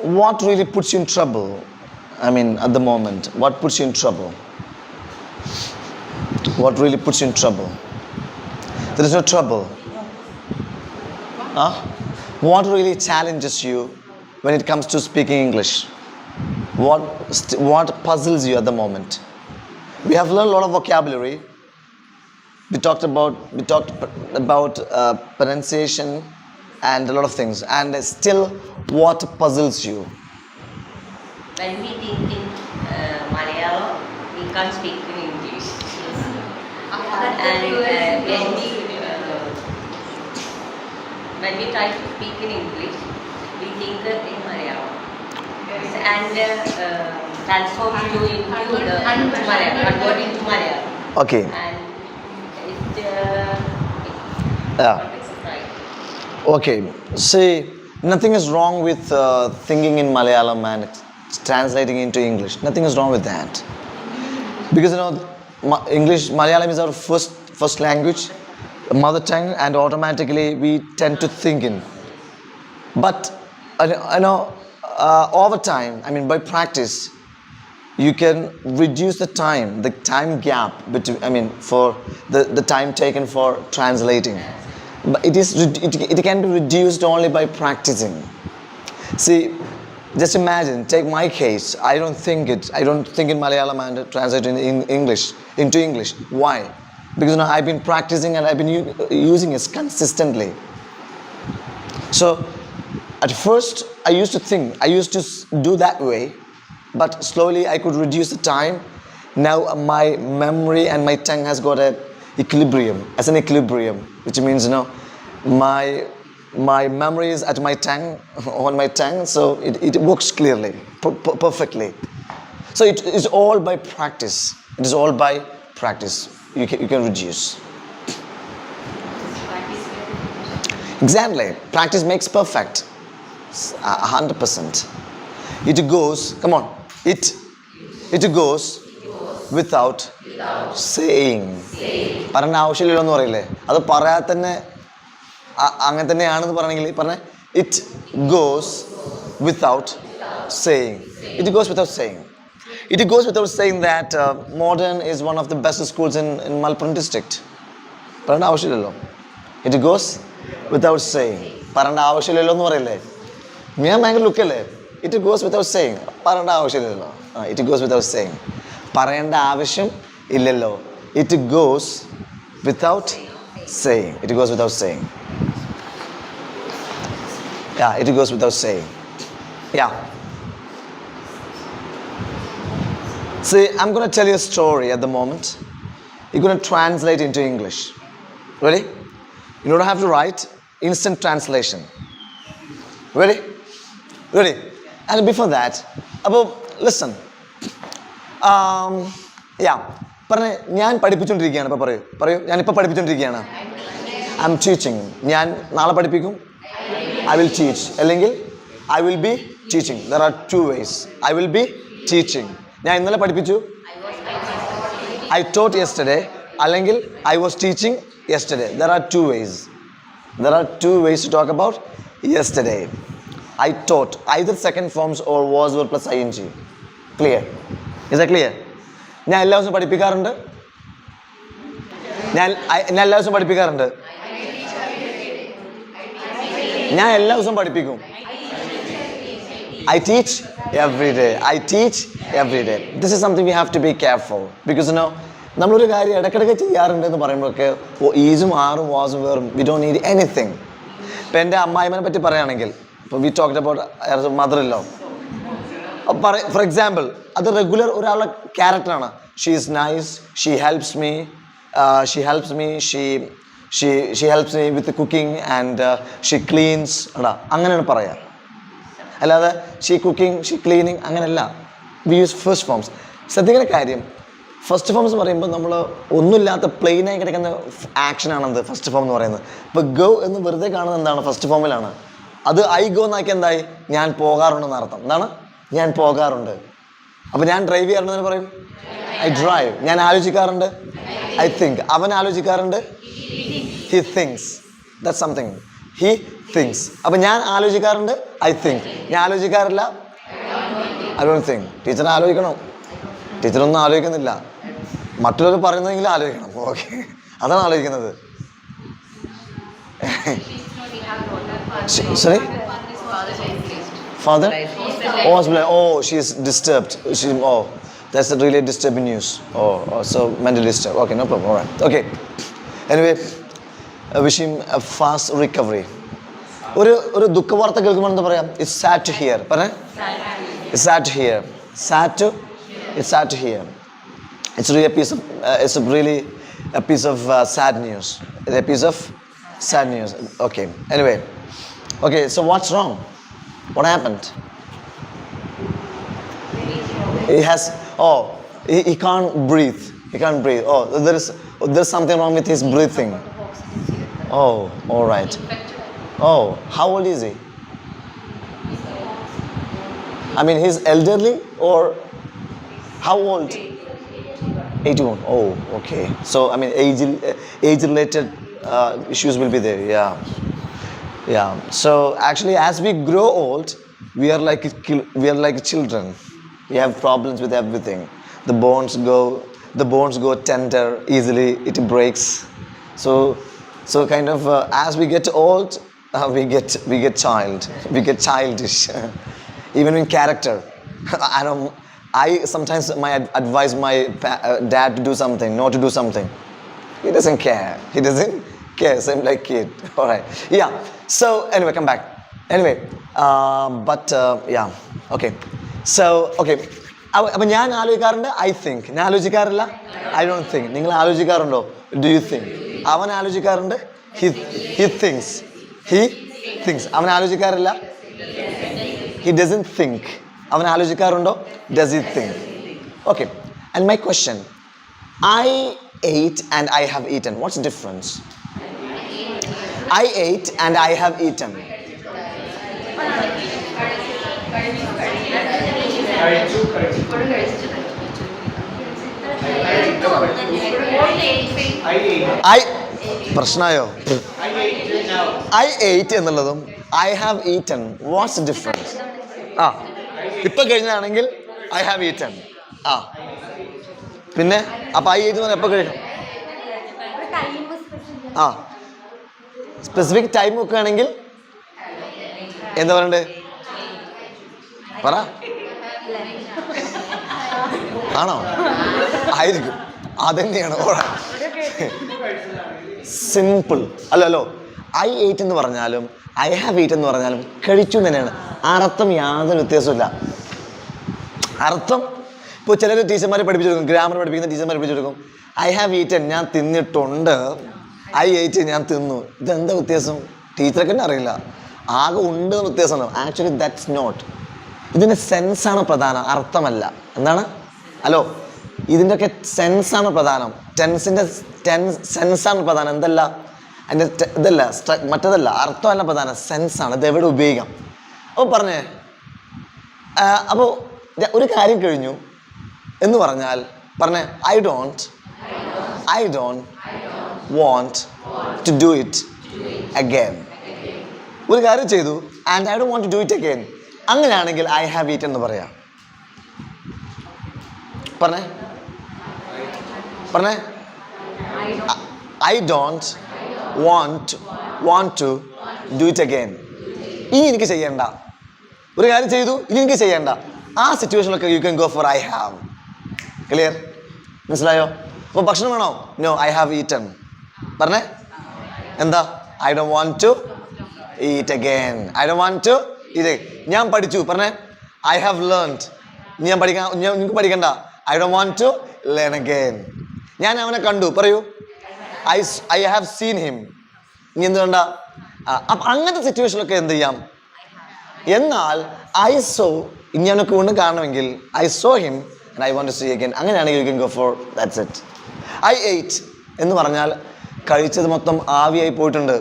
what really puts you in trouble? I mean, at the moment, what puts you in trouble? What really puts you in trouble? There is no trouble. Huh? What really challenges you when it comes to speaking English? What puzzles you at the moment? We have learned a lot of vocabulary. We talked about pronunciation and a lot of things. And still, what puzzles you? When we think in Malayalam, we can't speak in English. And when we try to speak in English, we think in Malayalam. And transform into Malayalam, convert into Malayalam. Okay. And Yeah. right. Okay. See, nothing is wrong with thinking in Malayalam and translating into English. Nothing is wrong with that. Because Malayalam is our first language, mother tongue, and automatically we tend to think in. But over time, by practice, you can reduce the time gap between. For the time taken for translating. But it can be reduced only by practicing. See, just imagine, take my case. I don't think in Malayalam and translate into English. Why? Because I've been practicing and I've been using it consistently. So at first I used to do that way, but slowly I could reduce the time. Now my memory and my tongue has got an equilibrium, which means my memory is at my tongue, on my tongue, so it works clearly, perfectly. So it is all by practice. It is all by practice. You can reduce. Exactly. Practice makes perfect. 100%. It goes. Come on. It goes without saying. പറയേണ്ട ആവശ്യമില്ലല്ലോ എന്ന് പറയില്ലേ? അത് പറയാതെ തന്നെ അങ്ങനെ തന്നെയാണെന്ന് പറയണമെങ്കിൽ പറഞ്ഞ it goes without saying. It goes without saying. It goes without saying that Modern is one of the best schools in Malappuram district. പറയേണ്ട ആവശ്യമില്ലല്ലോ. It goes without saying. പറയേണ്ട ആവശ്യമില്ലല്ലോ എന്ന് പറയില്ലേ? ഞാൻ ഭയങ്കര ലുക്കല്ലേ? It goes without saying. പറയേണ്ട ആവശ്യമില്ലല്ലോ. It goes without saying. പറയേണ്ട ആവശ്യം ഇല്ലല്ലോ. It goes without saying. It goes without saying. Yeah, it goes without saying. Yeah. See, I'm going to tell you a story at the moment. You're going to translate into English. Ready? You don't have to write. Instant translation. Ready? Ready? And before that, listen. Yeah. ഞാൻ പഠിപ്പിച്ചുകൊണ്ടിരിക്കുകയാണ്. പറയൂ. ഞാനിപ്പോൾ പഠിപ്പിച്ചുകൊണ്ടിരിക്കുകയാണ്. I'm teaching. ഞാൻ നാളെ പഠിപ്പിക്കും. I will teach. അല്ലെങ്കിൽ I will be teaching. There are two ways. I will be teaching. ഞാൻ ഇന്നലെ പഠിപ്പിച്ചു. I taught yesterday. അല്ലെങ്കിൽ I was teaching yesterday. There are two ways. There are two ways to talk about yesterday. I taught. Either second forms or was verb plus ing. Clear? Is that clear? ഞാൻ എല്ലാ ദിവസവും പഠിപ്പിക്കാറുണ്ട്. ഞാൻ എല്ലാ ദിവസവും പഠിപ്പിക്കാറുണ്ട്. ഞാൻ എല്ലാ ദിവസവും പഠിപ്പിക്കും. I teach every day. I teach every day. This is something we have to be careful. Because നമ്മളൊരു കാര്യം ഇടയ്ക്കിടയ്ക്ക് ചെയ്യാറുണ്ടെന്ന് പറയുമ്പോഴൊക്കെ ഈസും ആറും വാസും വേറും വി ഡോണ്ട് നീഡ് എനിത്തിങ്. ഇപ്പം എൻ്റെ അമ്മായിമ്മനെ പറ്റി പറയുകയാണെങ്കിൽ, ഇപ്പോൾ we talked about mother in law. For example, അത് റെഗുലർ ഒരാളുടെ ക്യാരക്ടറാണ്. She is nice, she helps me with cooking and she cleans. അങ്ങനെയാണ് പറയുക. അല്ലാതെ ഷീ കുക്കിംഗ്, ഷീ ക്ലീനിങ് അങ്ങനെയല്ല. We use first forms. ശ്രദ്ധിക്കുന്ന കാര്യം, ഫസ്റ്റ് ഫോംസ് എന്ന് പറയുമ്പോൾ നമ്മൾ ഒന്നുമില്ലാത്ത പ്ലെയിനായി കിടക്കുന്ന ആക്ഷനാണത് ഫസ്റ്റ് ഫോം എന്ന് പറയുന്നത്. ഇപ്പോൾ ഗോ എന്ന് വെറുതെ കാണുന്നത് എന്താണ്? ഫസ്റ്റ് ഫോമിലാണ്. അത് ഐ ഗോ എന്നാക്കി എന്തായി? ഞാൻ പോകാറുണ്ടെന്ന് അർത്ഥം. എന്താണ്? ഞാൻ പോകാറുണ്ട്. അപ്പോൾ ഞാൻ ഡ്രൈവ് ചെയ്യാറുണ്ടെന്ന് പറയും ഐ ഡ്രൈവ്. ഞാൻ ആലോചിക്കാറുണ്ട് ഐ തിങ്ക്. അവൻ ആലോചിക്കാറുണ്ട് he thinks. That's something. He thinks. അപ്പം ഞാൻ ആലോചിക്കാറുണ്ട്, ഐ തിങ്ക്. ഞാൻ ആലോചിക്കാറില്ല, ഐ ഡോണ്ട് തിങ്ക്. ടീച്ചർ ആലോചിക്കണം. ടീച്ചറൊന്നും ആലോചിക്കുന്നില്ല, മറ്റുള്ളവർ പറയുന്നതെങ്കിലും ആലോചിക്കണം. ഓക്കെ, അതാണ് ആലോചിക്കുന്നത്. Sorry? Father? Oh, she is disturbed. That's really disturbing news. So mentally disturbed. Okay, no problem. All right. Okay. Anyway, wish him a fast recovery. ഒരു ദുഃഖവാർത്ത കേൾക്കുമ്പോൾ എന്താ പറയാം? It's sad to hear. പറഞ്ഞേ. It's sad to hear. It's sad to hear. It's really a piece of sad news. A piece of sad news. Okay. Anyway. Okay, so what's wrong? What happened? He can't breathe. There's something wrong with his breathing. Oh, all right. Oh, how old is he? I mean, he's elderly or how old? 81. Oh, okay. So, I mean, age-related issues will be there. Yeah. So actually, as we grow old, we are like children. We have problems with everything. The bones go tender easily. It breaks. So kind of as we get old, we get childish. Even in character. I sometimes advise my dad to do something, not to do something. He doesn't care. Same like kid. All right. Yeah. So anyway, come back. Anyway, yeah. Okay. So okay. അപ്പം ഞാൻ ആലോചിക്കാറുണ്ട്, I think. ഞാൻ ആലോചിക്കാറില്ല, I don't think. നിങ്ങൾ ആലോചിക്കാറുണ്ടോ? Do you think? അവൻ ആലോചിക്കാറുണ്ട്, he things. അവൻ ആലോചിക്കാറില്ല, he doesn't think. അവൻ ആലോചിക്കാറുണ്ടോ, does he think? Okay. And my question, I ate and I have eaten. What's the difference? I ate and I have eaten. പ്രശ്നമായോ? I ate എന്നുള്ളതും I have eaten. What's the difference? ഇപ്പം കഴിഞ്ഞാണെങ്കിൽ I have eaten. പിന്നെ അപ്പം I ate എന്ന് പറഞ്ഞാൽ എപ്പോൾ കഴിയണം? Specific time ഒക്കെ ആണെങ്കിൽ എന്താ പറയണ്ടേ? പറ. ആണോ? ആയിരിക്കും, അതന്നെയാണ്. സിമ്പിൾ അല്ലല്ലോ. ഐ എയ്റ്റ് എന്ന് പറഞ്ഞാലും ഐ ഹാവ് എയ്റ്റ് എന്ന് പറഞ്ഞാലും കഴിച്ചു തന്നെയാണ്. അർത്ഥം യാതൊരു വ്യത്യാസമില്ല. അർത്ഥം ഇപ്പോൾ ചിലർ ടീച്ചർമാരെ പഠിപ്പിച്ചു കൊടുക്കും, ഗ്രാമർ പഠിപ്പിക്കുന്ന ടീച്ചർമാരെ പഠിപ്പിച്ചു കൊടുക്കും, ഐ ഹാവ് ഈറ്റൻ ഞാൻ തിന്നിട്ടുണ്ട്, ഐ എയ്റ്റ് ഞാൻ തിന്നു. ഇതെന്താ വ്യത്യാസം? ടീച്ചർക്ക് തന്നെ അറിയില്ല. ആകെ ഉണ്ട് വ്യത്യാസമാണ്. Actually that's not. ഇതിൻ്റെ സെൻസാണ് പ്രധാനം, അർത്ഥമല്ല. എന്താണ്? ഹലോ, ഇതിൻ്റെയൊക്കെ സെൻസാണ് പ്രധാനം. ടെൻസിൻ്റെ സെൻസാണ് പ്രധാനം. എന്തല്ല അതിൻ്റെ ഇതല്ല, മറ്റേതല്ല, അർത്ഥമല്ല പ്രധാനം, സെൻസാണ്. ഇത് എവിടെ ഉപയോഗിക്കാം? അപ്പോൾ പറഞ്ഞേ. അപ്പോൾ ഒരു കാര്യം കഴിഞ്ഞു എന്ന് പറഞ്ഞാൽ പറഞ്ഞേ, I don't want to do it again. ഒരു കാര്യം ചെയ്തു and I don't want to do it again. അങ്ങനെയാണെങ്കിൽ ഐ ഹാവ് ഈറ്റൻ എന്ന് പറയാം. പറഞ്ഞേ I don't want to do it again. ഇനി എനിക്ക് ചെയ്യേണ്ട. ഒരു കാര്യം ചെയ്തു, ഇനി എനിക്ക് ചെയ്യേണ്ട. ആ സിറ്റുവേഷനിലൊക്കെ you can go for I have. Clear? മനസ്സിലായോ? അപ്പോൾ ഭക്ഷണം വേണോ? No, I have eaten. പറഞ്ഞേ എന്താ? I don't want to eat again. I don't want to eat. ഞാൻ പഠിച്ചു. പറഞ്ഞേ ഐ ഹാവ് ലേൺഡ്. ഞാൻ പഠിക്കാൻ, നിങ്ങൾക്ക് പഠിക്കണ്ട. I don't want to learn again. ഞാൻ അവനെ കണ്ടു. പറയൂ, ഐ ഹാവ് സീൻ ഹിം. ഇനി എന്ത് വേണ്ട? അപ്പം അങ്ങനത്തെ സിറ്റുവേഷനിലൊക്കെ എന്ത് ചെയ്യാം? എന്നാൽ ഐ സോ, ഇനി അവനൊക്കെ കൊണ്ട് കാണണമെങ്കിൽ I saw him and I want to see again. അങ്ങനെയാണെങ്കിൽ you can go for that's it. I ate എന്ന് പറഞ്ഞാൽ കഴിച്ചത് മൊത്തം ആവിയായി പോയിട്ടുണ്ട്.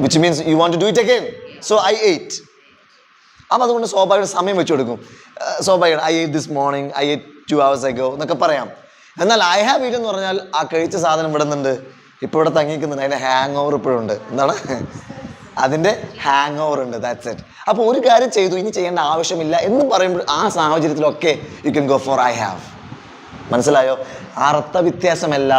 which means you want to do it again. So I ate. അപ്പം അതുകൊണ്ട് സ്വാഭാവിക സമയം വെച്ച് കൊടുക്കും. സ്വാഭാവികം I ate this morning, I ate 2 hours ago എന്നൊക്കെ പറയാം. എന്നാൽ I have eaten എന്ന് പറഞ്ഞാൽ ആ കഴിച്ച സാധനം ഇവിടെ നിന്നുണ്ട്, ഇപ്പോൾ ഇവിടെ തങ്ങിക്കുന്നുണ്ട്, അതിൻ്റെ ഹാങ് ഓവർ ഇപ്പോഴുണ്ട്. എന്താണ് അതിൻ്റെ ഹാങ് ഓവർ ഉണ്ട്. That's it. അപ്പോൾ ഒരു കാര്യം ചെയ്തു, ഇനി ചെയ്യേണ്ട ആവശ്യമില്ല എന്ന് പറയുമ്പോൾ ആ സാഹചര്യത്തിലൊക്കെ you can go for I have. മനസ്സിലായോ? അർത്ഥ വ്യത്യാസമല്ല,